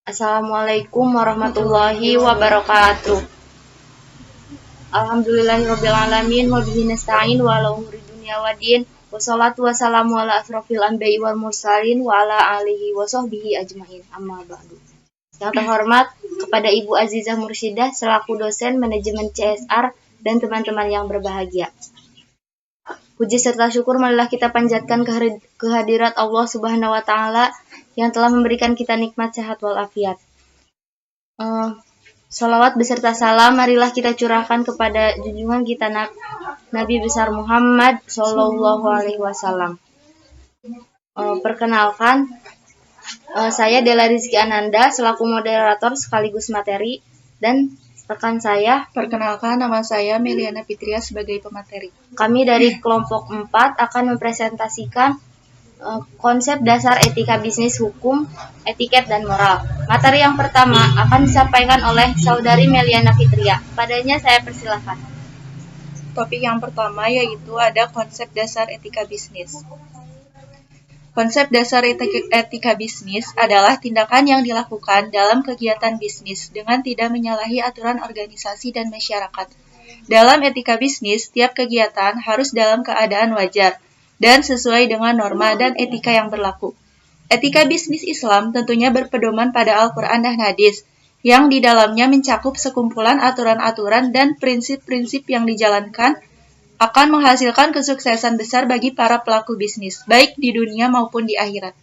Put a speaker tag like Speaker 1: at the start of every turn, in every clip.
Speaker 1: Assalamualaikum warahmatullahi wabarakatuh. Alhamdulillahirabbil alamin wa bihi nasta'in wa ala umuri dunya waddin. Wassalatu wassalamu ala asrofil anbiya'i wal mursalin wa ala alihi wa sahbihi ajmain. Amma ba'du. Yang terhormat kepada Ibu Azizah Mursyidah selaku dosen manajemen CSR dan teman-teman yang berbahagia. Puji serta syukur marilah kita panjatkan kehadirat Allah Subhanahu wa taala yang telah memberikan kita nikmat sehat walafiat. Salawat beserta salam marilah kita curahkan kepada junjungan kita Nabi besar Muhammad Shallallahu Alaihi Wasallam. Perkenalkan, saya Dela Rizky Ananda selaku moderator sekaligus materi, dan rekan saya.
Speaker 2: Perkenalkan, nama saya Meliana Fitria sebagai pemateri.
Speaker 1: Kami dari kelompok 4 akan mempresentasikan konsep dasar etika bisnis, hukum, etiket, dan moral. Materi yang pertama akan disampaikan oleh Saudari Meliana Fitria. Padanya saya persilahkan.
Speaker 2: Topik yang pertama yaitu ada konsep dasar etika bisnis. Konsep dasar etika bisnis adalah tindakan yang dilakukan dalam kegiatan bisnis dengan tidak menyalahi aturan organisasi dan masyarakat. Dalam etika bisnis, setiap kegiatan harus dalam keadaan wajar dan sesuai dengan norma dan etika yang berlaku. Etika bisnis Islam tentunya berpedoman pada Al-Quran dan Hadis, yang di dalamnya mencakup sekumpulan aturan-aturan dan prinsip-prinsip yang dijalankan akan menghasilkan kesuksesan besar bagi para pelaku bisnis, baik di dunia maupun di akhirat.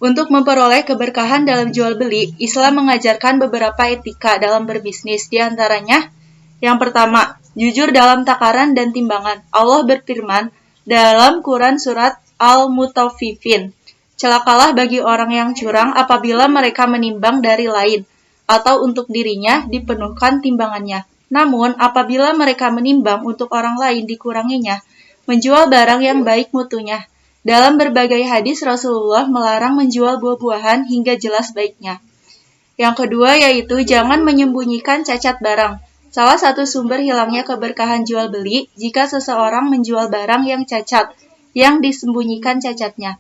Speaker 2: Untuk memperoleh keberkahan dalam jual beli, Islam mengajarkan beberapa etika dalam berbisnis, di antaranya yang pertama, jujur dalam takaran dan timbangan. Allah berfirman dalam Quran surat Al-Mutaffifin, celakalah bagi orang yang curang apabila mereka menimbang dari lain, atau untuk dirinya dipenuhkan timbangannya. Namun, apabila mereka menimbang untuk orang lain dikuranginya, menjual barang yang baik mutunya. Dalam berbagai hadis, Rasulullah melarang menjual buah-buahan hingga jelas baiknya. Yang kedua yaitu jangan menyembunyikan cacat barang. Salah satu sumber hilangnya keberkahan jual beli jika seseorang menjual barang yang cacat, yang disembunyikan cacatnya.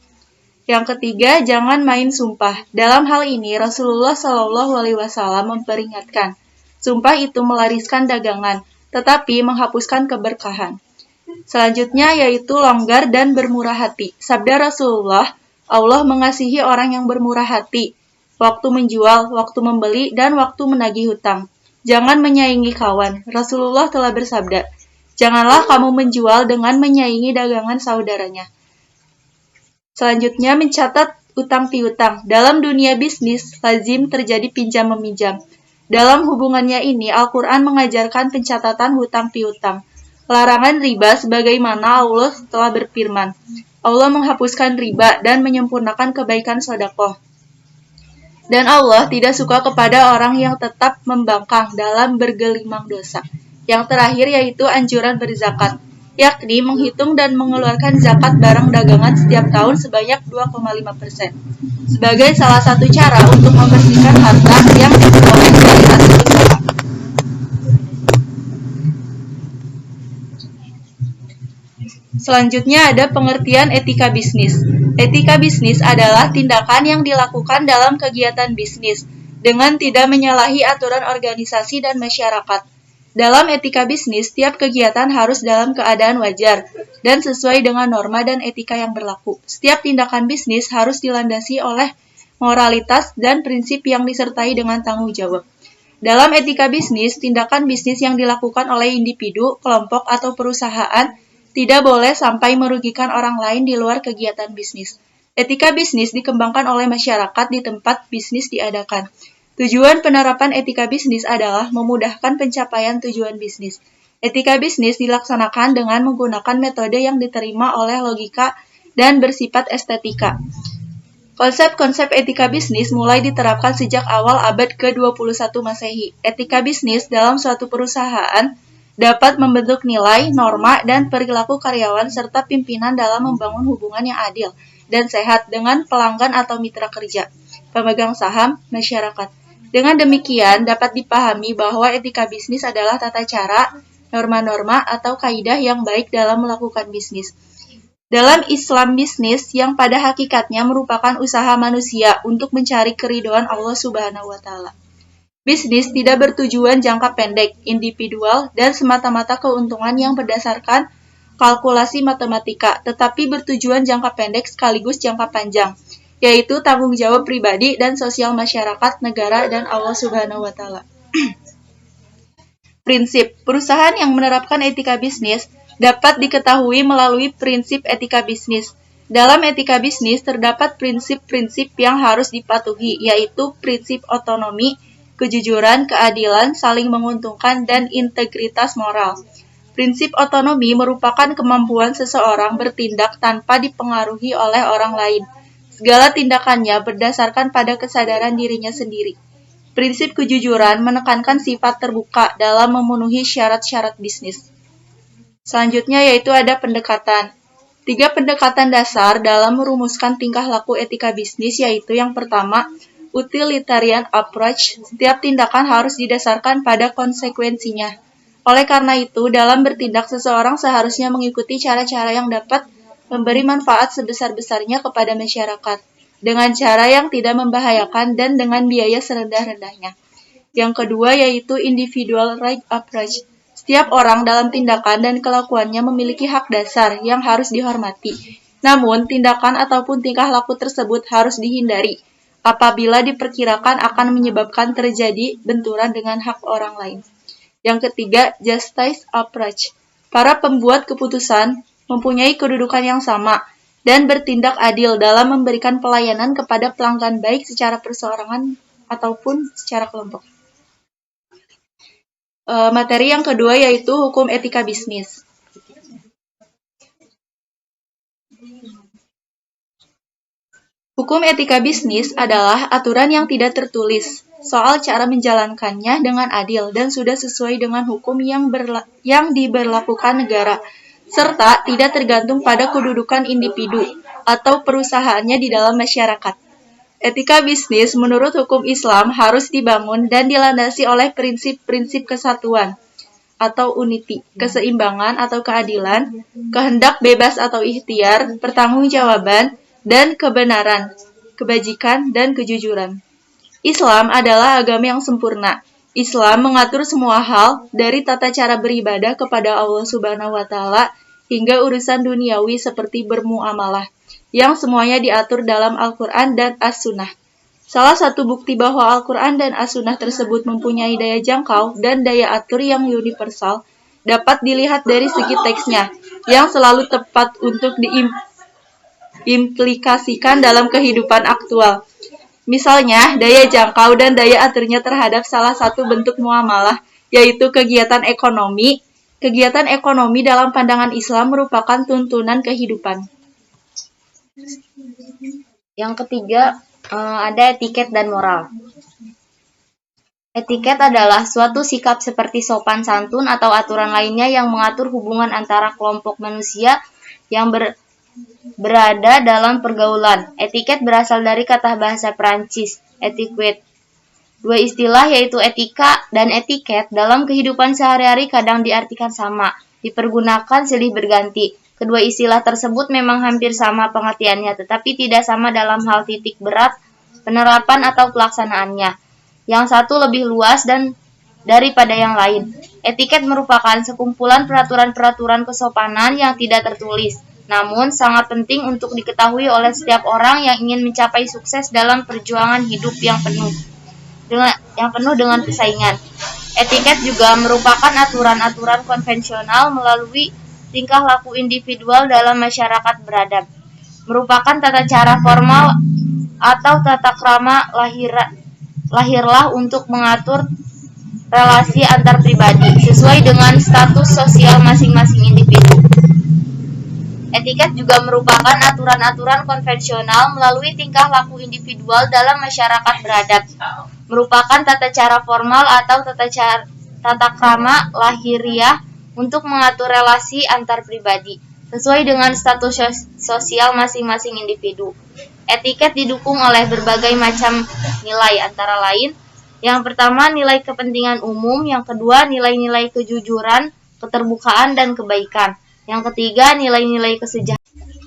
Speaker 2: Yang ketiga, jangan main sumpah. Dalam hal ini, Rasulullah SAW memperingatkan, sumpah itu melariskan dagangan, tetapi menghapuskan keberkahan. Selanjutnya yaitu longgar dan bermurah hati. Sabda Rasulullah, Allah mengasihi orang yang bermurah hati, waktu menjual, waktu membeli, dan waktu menagih hutang. Jangan menyaingi kawan. Rasulullah telah bersabda, janganlah kamu menjual dengan menyaingi dagangan saudaranya. Selanjutnya mencatat utang piutang. Dalam dunia bisnis, lazim terjadi pinjam-meminjam. Dalam hubungannya ini, Al-Quran mengajarkan pencatatan hutang piutang. Larangan riba sebagaimana Allah telah berfirman. Allah menghapuskan riba dan menyempurnakan kebaikan sedekah. Dan Allah tidak suka kepada orang yang tetap membangkang dalam bergelimang dosa. Yang terakhir yaitu anjuran berzakat, yakni menghitung dan mengeluarkan zakat barang dagangan setiap tahun sebanyak 2,5%. Sebagai salah satu cara untuk membersihkan harta yang diperoleh dari hasil usaha. Selanjutnya ada pengertian etika bisnis. Etika bisnis adalah tindakan yang dilakukan dalam kegiatan bisnis dengan tidak menyalahi aturan organisasi dan masyarakat. Dalam etika bisnis, setiap kegiatan harus dalam keadaan wajar dan sesuai dengan norma dan etika yang berlaku. Setiap tindakan bisnis harus dilandasi oleh moralitas dan prinsip yang disertai dengan tanggung jawab. Dalam etika bisnis, tindakan bisnis yang dilakukan oleh individu, kelompok, atau perusahaan tidak boleh sampai merugikan orang lain di luar kegiatan bisnis. Etika bisnis dikembangkan oleh masyarakat di tempat bisnis diadakan. Tujuan penerapan etika bisnis adalah memudahkan pencapaian tujuan bisnis. Etika bisnis dilaksanakan dengan menggunakan metode yang diterima oleh logika dan bersifat estetika. Konsep-konsep etika bisnis mulai diterapkan sejak awal abad ke-21 Masehi. Etika bisnis dalam suatu perusahaan dapat membentuk nilai, norma, dan perilaku karyawan serta pimpinan dalam membangun hubungan yang adil dan sehat dengan pelanggan atau mitra kerja, pemegang saham, masyarakat. Dengan demikian, dapat dipahami bahwa etika bisnis adalah tata cara, norma-norma, atau kaidah yang baik dalam melakukan bisnis. Dalam Islam, bisnis yang pada hakikatnya merupakan usaha manusia untuk mencari keridhaan Allah Subhanahu wa Ta'ala. Bisnis tidak bertujuan jangka pendek, individual, dan semata-mata keuntungan yang berdasarkan kalkulasi matematika, tetapi bertujuan jangka pendek sekaligus jangka panjang, yaitu tanggung jawab pribadi dan sosial masyarakat, negara, dan Allah Subhanahu wa Ta'ala. Prinsip perusahaan yang menerapkan etika bisnis dapat diketahui melalui prinsip etika bisnis. Dalam etika bisnis terdapat prinsip-prinsip yang harus dipatuhi, yaitu prinsip otonomi, kejujuran, keadilan, saling menguntungkan, dan integritas moral. Prinsip otonomi merupakan kemampuan seseorang bertindak tanpa dipengaruhi oleh orang lain. Segala tindakannya berdasarkan pada kesadaran dirinya sendiri. Prinsip kejujuran menekankan sifat terbuka dalam memenuhi syarat-syarat bisnis. Selanjutnya yaitu ada pendekatan. 3 pendekatan dasar dalam merumuskan tingkah laku etika bisnis yaitu yang pertama, utilitarian approach. Setiap tindakan harus didasarkan pada konsekuensinya. Oleh karena itu, dalam bertindak seseorang seharusnya mengikuti cara-cara yang dapat memberi manfaat sebesar-besarnya kepada masyarakat, dengan cara yang tidak membahayakan dan dengan biaya serendah-rendahnya. Yang kedua yaitu individual right approach. Setiap orang dalam tindakan dan kelakuannya memiliki hak dasar yang harus dihormati. Namun, tindakan ataupun tingkah laku tersebut harus dihindari apabila diperkirakan akan menyebabkan terjadi benturan dengan hak orang lain. Yang ketiga, justice approach. Para pembuat keputusan mempunyai kedudukan yang sama dan bertindak adil dalam memberikan pelayanan kepada pelanggan baik secara perseorangan ataupun secara kelompok. Materi yang kedua yaitu hukum etika bisnis. Hukum etika bisnis adalah aturan yang tidak tertulis soal cara menjalankannya dengan adil dan sudah sesuai dengan hukum yang diberlakukan negara, serta tidak tergantung pada kedudukan individu atau perusahaannya di dalam masyarakat. Etika bisnis menurut hukum Islam harus dibangun dan dilandasi oleh prinsip-prinsip kesatuan atau unity, keseimbangan atau keadilan, kehendak bebas atau ikhtiar, pertanggungjawaban, dan kebenaran, kebajikan, dan kejujuran. Islam adalah agama yang sempurna. Islam mengatur semua hal dari tata cara beribadah kepada Allah Subhanahu wa Ta'ala hingga urusan duniawi seperti bermuamalah, yang semuanya diatur dalam Al-Quran dan As-Sunnah. Salah satu bukti bahwa Al-Quran dan As-Sunnah tersebut mempunyai daya jangkau dan daya atur yang universal dapat dilihat dari segi teksnya, yang selalu tepat untuk diimplikasikan dalam kehidupan aktual. Misalnya, daya jangkau dan daya aturnya terhadap salah satu bentuk muamalah, yaitu kegiatan ekonomi. Kegiatan ekonomi dalam pandangan Islam merupakan tuntunan kehidupan.
Speaker 1: Yang ketiga, ada etiket dan moral. Etiket adalah suatu sikap seperti sopan santun atau aturan lainnya yang mengatur hubungan antara kelompok manusia yang berada dalam pergaulan. Etiket berasal dari kata bahasa Prancis, etiquette. Dua istilah yaitu etika dan etiket dalam kehidupan sehari-hari kadang diartikan sama, dipergunakan silih berganti. Kedua istilah tersebut memang hampir sama pengertiannya, tetapi tidak sama dalam hal titik berat, penerapan atau pelaksanaannya. Yang satu lebih luas dan daripada yang lain. Etiket merupakan sekumpulan peraturan-peraturan kesopanan yang tidak tertulis, namun sangat penting untuk diketahui oleh setiap orang yang ingin mencapai sukses dalam perjuangan hidup yang penuh dengan persaingan. Etiket juga merupakan aturan-aturan konvensional melalui tingkah laku individual dalam masyarakat beradab, merupakan tata cara formal atau tata krama lahirlah untuk mengatur relasi antar pribadi sesuai dengan status sosial masing-masing individu. Etiket juga merupakan aturan-aturan konvensional melalui tingkah laku individual dalam masyarakat beradab, merupakan tata cara formal atau tata krama lahiriah untuk mengatur relasi antar pribadi, sesuai dengan status sosial masing-masing individu. Etiket didukung oleh berbagai macam nilai, antara lain, yang pertama nilai kepentingan umum, yang kedua nilai-nilai kejujuran, keterbukaan, dan kebaikan, yang ketiga nilai-nilai kesejahteraan.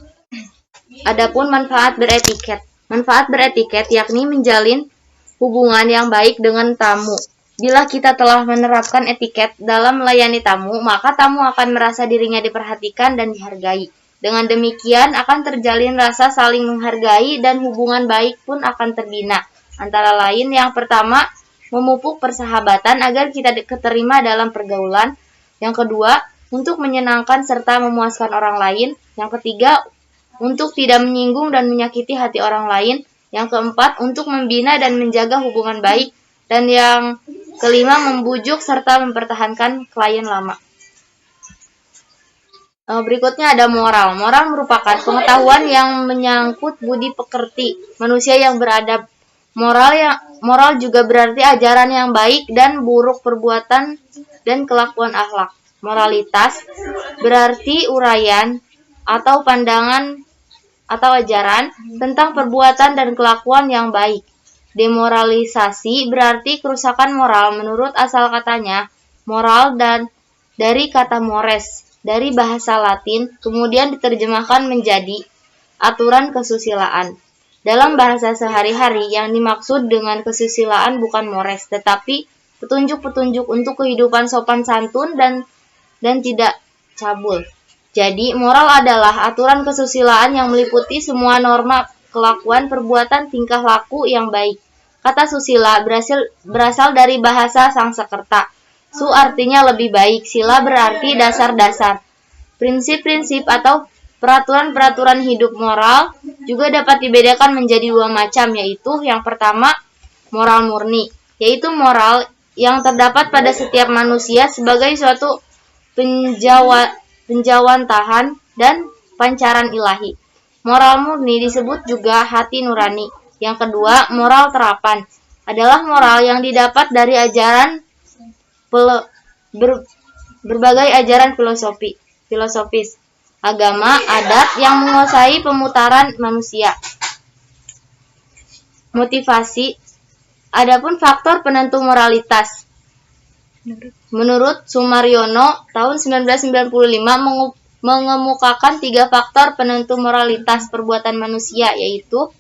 Speaker 1: Adapun manfaat beretiket. Manfaat beretiket yakni menjalin hubungan yang baik dengan tamu. Bila kita telah menerapkan etiket dalam melayani tamu, maka tamu akan merasa dirinya diperhatikan dan dihargai. Dengan demikian akan terjalin rasa saling menghargai dan hubungan baik pun akan terbina. Antara lain yang pertama, memupuk persahabatan agar kita keterima dalam pergaulan. Yang kedua, untuk menyenangkan serta memuaskan orang lain. Yang ketiga, untuk tidak menyinggung dan menyakiti hati orang lain. Yang keempat, untuk membina dan menjaga hubungan baik. Dan yang kelima, membujuk serta mempertahankan klien lama. Berikutnya ada moral. Moral merupakan pengetahuan yang menyangkut budi pekerti, manusia yang beradab. Moral juga berarti ajaran yang baik dan buruk perbuatan dan kelakuan akhlak. Moralitas berarti uraian atau pandangan atau ajaran tentang perbuatan dan kelakuan yang baik. Demoralisasi berarti kerusakan moral menurut asal katanya moral dan dari kata mores dari bahasa Latin kemudian diterjemahkan menjadi aturan kesusilaan. Dalam bahasa sehari-hari yang dimaksud dengan kesusilaan bukan mores tetapi petunjuk-petunjuk untuk kehidupan sopan santun dan tidak cabul. Jadi, moral adalah aturan kesusilaan yang meliputi semua norma kelakuan, perbuatan, tingkah laku yang baik. Kata susila berasal dari bahasa Sangsekerta. Su artinya lebih baik, sila berarti dasar-dasar. Prinsip-prinsip atau peraturan-peraturan hidup moral juga dapat dibedakan menjadi dua macam, yaitu yang pertama, moral murni, yaitu moral yang terdapat pada setiap manusia sebagai suatu penjawantahan dan pancaran ilahi. Moral murni disebut juga hati nurani. Yang kedua, moral terapan adalah moral yang didapat dari ajaran berbagai ajaran filosofis, agama, adat yang menguasai pemutaran manusia. Motivasi. Adapun faktor penentu moralitas. Menurut Sumaryono, tahun 1995 mengemukakan 3 faktor penentu moralitas perbuatan manusia, yaitu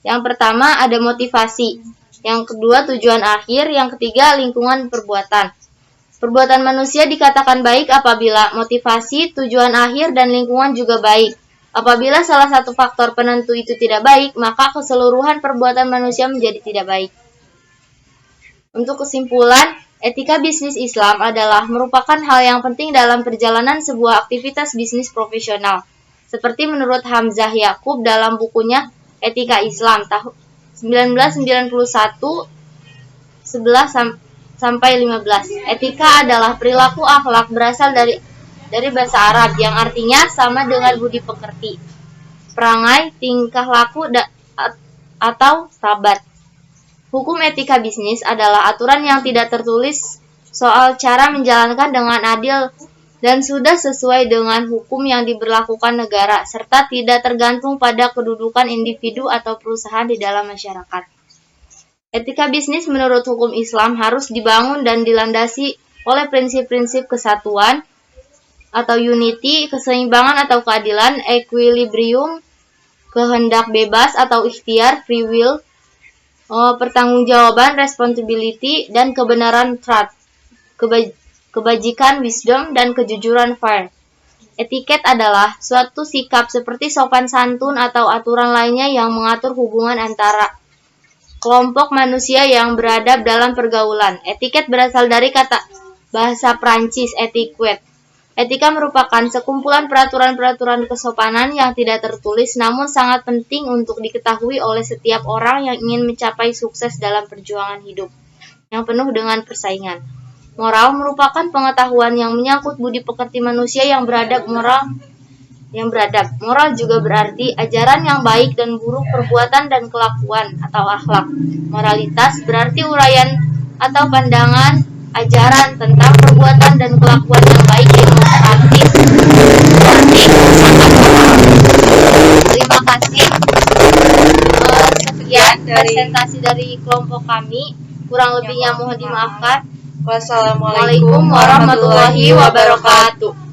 Speaker 1: yang pertama ada motivasi, yang kedua tujuan akhir, yang ketiga lingkungan perbuatan. Perbuatan manusia dikatakan baik apabila motivasi, tujuan akhir, dan lingkungan juga baik. Apabila salah satu faktor penentu itu tidak baik, maka keseluruhan perbuatan manusia menjadi tidak baik. Untuk kesimpulan, etika bisnis Islam adalah merupakan hal yang penting dalam perjalanan sebuah aktivitas bisnis profesional. Seperti menurut Hamzah Yakub dalam bukunya Etika Islam tahun 1991 11-15. Etika adalah perilaku akhlak berasal dari bahasa Arab yang artinya sama dengan budi pekerti, perangai, tingkah laku atau tabat. Hukum etika bisnis adalah aturan yang tidak tertulis soal cara menjalankan dengan adil dan sudah sesuai dengan hukum yang diberlakukan negara, serta tidak tergantung pada kedudukan individu atau perusahaan di dalam masyarakat. Etika bisnis menurut hukum Islam harus dibangun dan dilandasi oleh prinsip-prinsip kesatuan atau unity, keseimbangan atau keadilan, equilibrium, kehendak bebas atau ikhtiar, free will, pertanggungjawaban, responsibility, dan kebenaran, truth, kebajikan, wisdom, dan kejujuran, fair. Etiket adalah suatu sikap seperti sopan santun atau aturan lainnya yang mengatur hubungan antara kelompok manusia yang beradab dalam pergaulan. Etiket berasal dari kata bahasa Prancis etiquette. Etika merupakan sekumpulan peraturan-peraturan kesopanan yang tidak tertulis namun sangat penting untuk diketahui oleh setiap orang yang ingin mencapai sukses dalam perjuangan hidup yang penuh dengan persaingan. Moral merupakan pengetahuan yang menyangkut budi pekerti manusia yang beradab. Moral juga berarti ajaran yang baik dan buruk perbuatan dan kelakuan atau akhlak. Moralitas berarti uraian atau pandangan ajaran tentang perbuatan dan kelakuan yang baik yang demokratis. Terima kasih. Sekian presentasi dari kelompok kami. Kurang lebihnya mohon dimaafkan.
Speaker 2: Wassalamualaikum
Speaker 1: Waalaikumsalam warahmatullahi wabarakatuh.